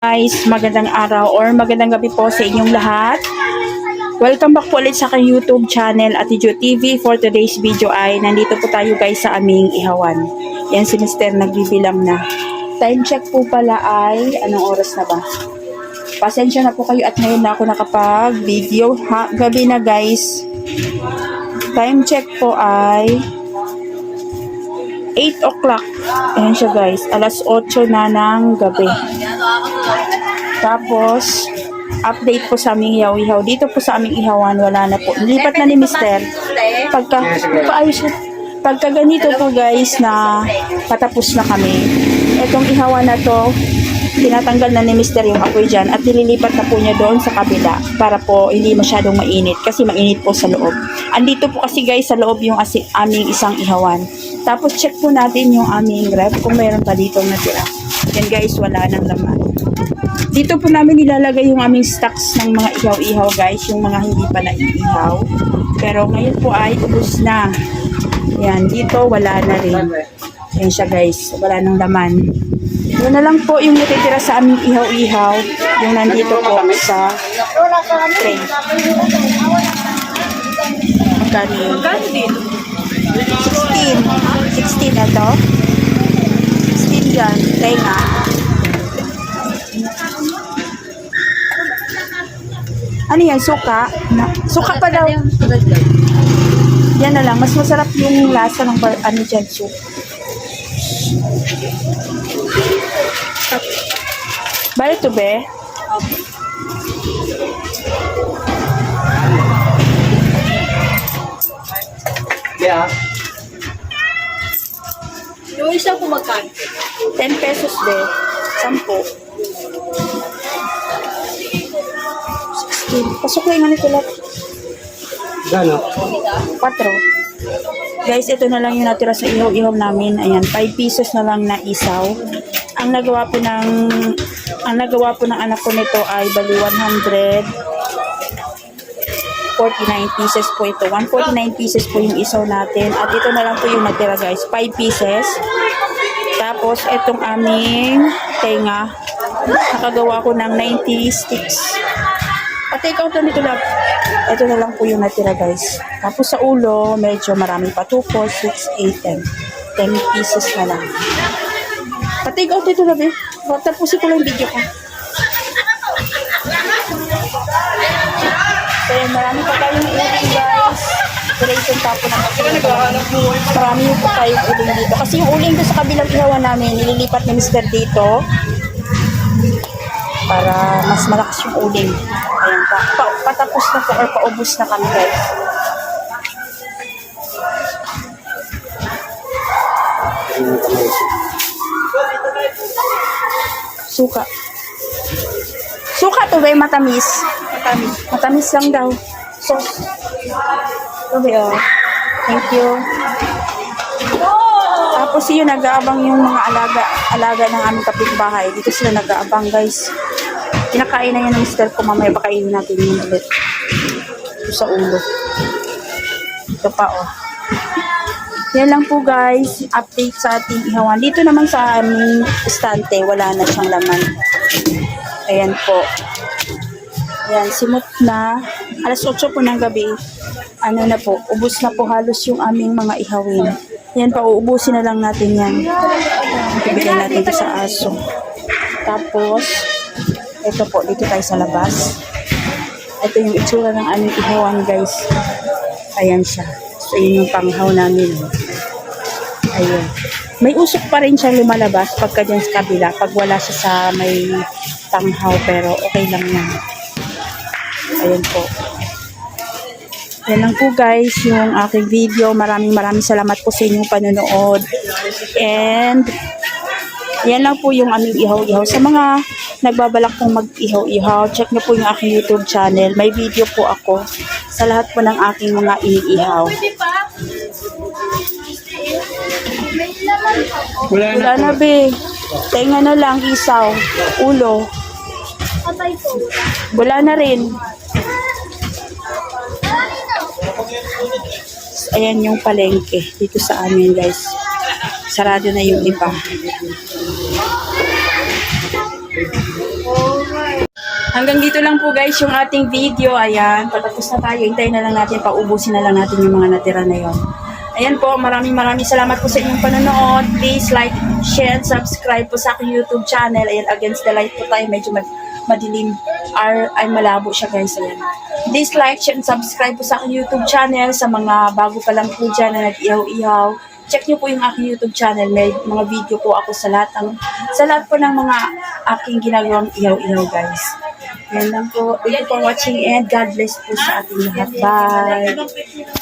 Guys, magandang araw or magandang gabi po sa inyong lahat. Welcome back po ulit sa aking YouTube channel Ate Jo TV. For today's video ay nandito po tayo guys sa aming ihawan. Yan si Mr. nagbibilang na. Time check po pala ay anong oras na ba? Pasensya na po kayo at ngayon na ako nakapag-video. Gabi na guys. Time check po ay 8 o'clock. Ayan siya guys. Alas 8 na ng gabi. Tapos, update po sa aming ihaw-ihaw. Dito po sa aming ihawan, wala na po. Nilipat na ni Mr. Pagka ganito po guys na patapos na kami. Itong ihawan na to, tinatanggal na ni Mr. yung apoy dyan at nililipat na po niya doon sa kabila para po hindi masyadong mainit kasi mainit po sa loob. Andito po kasi guys sa loob yung aming isang ihawan. Tapos check po natin yung aming ref kung mayroon pa dito natira. Yan guys, wala nang laman. Dito po namin nilalagay yung aming stocks ng mga ihaw-ihaw guys, yung mga hindi pa naiihaw. Pero ngayon po ay ubos na. Yan, dito wala na rin. Yan siya guys, wala nang laman. Yun na lang po yung natitira sa aming ihaw-ihaw, yung nandito po sa tray. Magkano yun? 16 na to. 16 dyan, tenga. Ano yan, suka? Suka pa daw. Yan na lang, mas masarap yung lasa ng ano dyan, suka. Bali to be? Yeah. Yung isa po magkano? 10 pesos be. 10. 16. Pasok lang nga nito lahat. Gano? 4. Guys, ito na lang yung natira sa ihaw-ihaw namin. Ayan, 5 pesos na lang na isaw. Ang nagawa po ng anak ko nito ay bali 149 pieces po ito. 149 pieces po yung isaw natin. At ito na lang po yung natira guys. 5 pieces. Tapos, itong aming tenga. Nakagawa ko ng 90 sticks. Take out na nito lang. Ito na lang po yung natira guys. Tapos sa ulo, medyo marami pa. 2, 4, 6, 8, 10. 10 pieces na lang. Take out ito na be. Tapusin ko lang yung video ko. So yan, marami pa tayong uling guys. Operation tapo na marami pa tayong uling dito. Kasi yung uling ko sa kabilang ihawan namin, nililipat ni Mr. dito. Para mas malakas yung uling. Ayan, patapos na po or paubos na kami guys. Suka. Suka to ba yung matamis? Matamis lang daw. So, sabi oh. Thank you. Tapos yun, nag-aabang yung mga alaga ng aming kapitbahay. Dito sila nag-aabang guys. Kinakain na yan ng Mr. ko. Mamaya pakainin natin yung ulit. Ito sa ulo. Ito pa oh. Yan lang po guys. Update sa ating ihawan. Dito naman sa aming estante, wala na siyang laman. Ayan po. Ayan, simot na. Alas 8 po ng gabi. Ano na po, ubos na po halos yung aming mga ihawin. Yan pa, uubusin na lang natin yan. Ibigay natin ito sa aso. Tapos, ito po, dito tayo sa labas. Ito yung itsura ng aming ihawan guys. Ayan siya. So, yun yung panghaw namin. Ayan. May usok pa rin siya lumalabas pagka dyan sa kabila. Pag wala siya sa may panghaw, pero okay lang yan. Ayan po. Yan lang po guys yung aking video. Maraming salamat po sa inyong panonood. And yan lang po yung aming ihaw-ihaw. Sa mga nagbabalak pong mag-ihaw-ihaw, check nyo po yung aking YouTube channel. May video po ako sa lahat po ng aking mga iniihaw. Wala na be. Tenga na lang, isaw, ulo. Wala na rin. Ayan yung palengke dito sa amin guys. Sarado na yung iba. Hanggang dito lang po guys yung ating video. Ayan, patapos na tayo. Hintayin na lang natin, paubusin na lang natin yung mga natira na yon. Ayan po, maraming salamat po sa inyong panonood. Please like, share, and subscribe po sa aking YouTube channel. Ayan, against the light po tayo. Medyo madilim. Ay malabo siya guys. Ayan. Please like, share, and subscribe po sa aking YouTube channel. Sa mga bago pa lang po dyan na nag-ihaw-ihaw, check nyo po yung aking YouTube channel. May mga video po ako sa lahat po ng mga aking ginagawang ihaw-ihaw guys. Yan lang po. Thank you for watching and God bless po sa ating lahat. Bye!